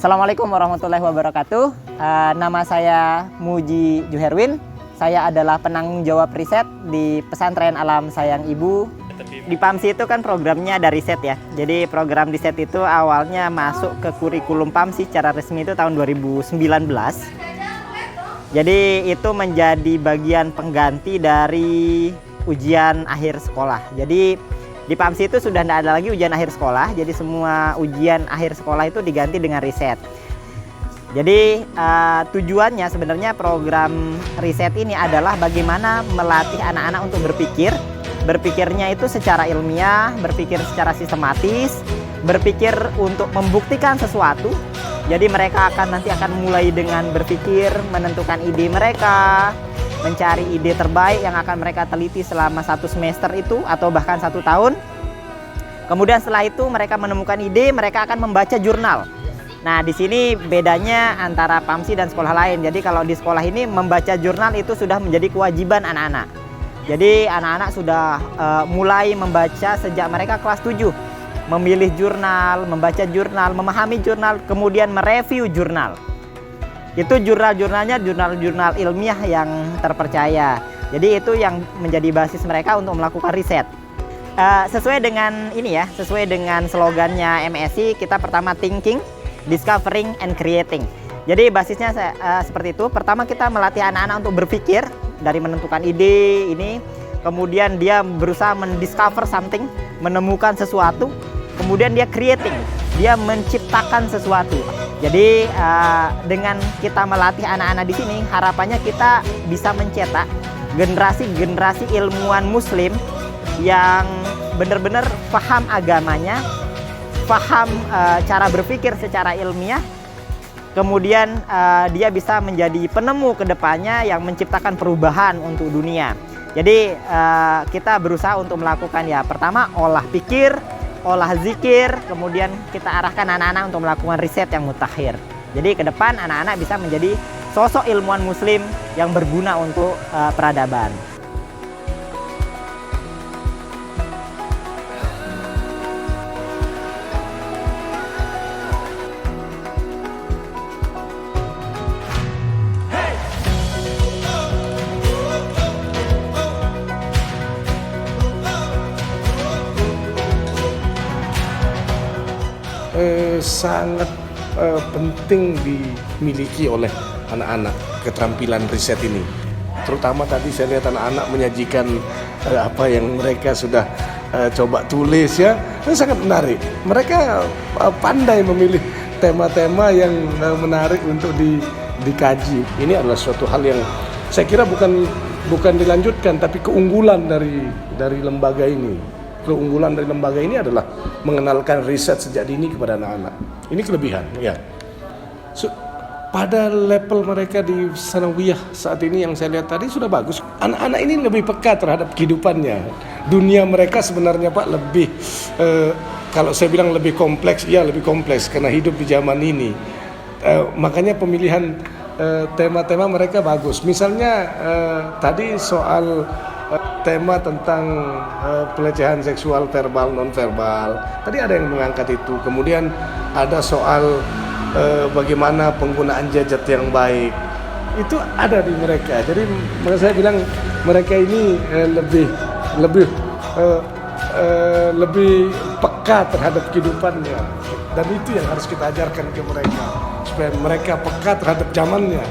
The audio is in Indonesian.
Assalamualaikum warahmatullahi wabarakatuh. Nama saya Muji Juherwin. Saya adalah penanggung jawab riset di Pesantren Alam Sayang Ibu. Di PAMSI itu kan programnya ada riset ya. Jadi program riset itu awalnya masuk ke kurikulum PAMSI secara resmi itu tahun 2019. Jadi itu menjadi bagian pengganti dari ujian akhir sekolah. Jadi di PAMSI itu sudah tidak ada lagi ujian akhir sekolah, jadi semua ujian akhir sekolah itu diganti dengan riset. Jadi tujuannya sebenarnya program riset ini adalah bagaimana melatih anak-anak untuk berpikir. Berpikirnya itu secara ilmiah, berpikir secara sistematis, berpikir untuk membuktikan sesuatu. Jadi mereka nanti akan mulai dengan berpikir, menentukan ide mereka, mencari ide terbaik yang akan mereka teliti selama 1 semester itu atau bahkan 1 tahun. Kemudian setelah itu mereka menemukan ide, mereka akan membaca jurnal. Nah, di sini bedanya antara PAMSI dan sekolah lain. Jadi kalau di sekolah ini membaca jurnal itu sudah menjadi kewajiban anak-anak. Jadi anak-anak sudah mulai membaca sejak mereka kelas 7. Memilih jurnal, membaca jurnal, memahami jurnal, kemudian mereview jurnal. Itu jurnal-jurnalnya jurnal-jurnal ilmiah yang terpercaya. Jadi itu yang menjadi basis mereka untuk melakukan riset. Sesuai dengan ini ya, sesuai dengan slogannya MSI, kita pertama thinking, discovering, and creating. Jadi basisnya seperti itu. Pertama kita melatih anak-anak untuk berpikir dari menentukan ide ini, kemudian dia berusaha mendiscover something, menemukan sesuatu, kemudian dia creating, dia menciptakan sesuatu. Jadi dengan kita melatih anak-anak di sini, harapannya kita bisa mencetak generasi-generasi ilmuwan muslim yang benar-benar paham agamanya, paham cara berpikir secara ilmiah, kemudian dia bisa menjadi penemu kedepannya yang menciptakan perubahan untuk dunia. Jadi kita berusaha untuk melakukan ya, pertama olah pikir, olah zikir, kemudian kita arahkan anak-anak untuk melakukan riset yang mutakhir. Jadi ke depan anak-anak bisa menjadi sosok ilmuwan muslim yang berguna untuk peradaban. Sangat penting dimiliki oleh anak-anak keterampilan riset ini. Terutama tadi saya lihat anak-anak menyajikan apa yang mereka sudah coba tulis ya, itu sangat menarik. Mereka pandai memilih tema-tema yang menarik untuk dikaji. Ini adalah suatu hal yang saya kira bukan dilanjutkan, tapi keunggulan dari lembaga ini. Keunggulan dari lembaga ini adalah mengenalkan riset sejak dini kepada anak-anak. Ini kelebihan, ya. Pada level mereka di sanawiyah saat ini yang saya lihat tadi sudah bagus. Anak-anak ini lebih peka terhadap kehidupannya. Dunia mereka sebenarnya Pak lebih, kalau saya bilang lebih kompleks, ya lebih kompleks karena hidup di zaman ini. Makanya pemilihan tema-tema mereka bagus. Misalnya tadi soal tema tentang pelecehan seksual verbal non-verbal. Tadi ada yang mengangkat itu. Kemudian ada soal bagaimana penggunaan gadget yang baik. Itu ada di mereka. Jadi saya bilang mereka ini lebih peka terhadap kehidupannya. Dan itu yang harus kita ajarkan ke mereka supaya mereka peka terhadap zamannya.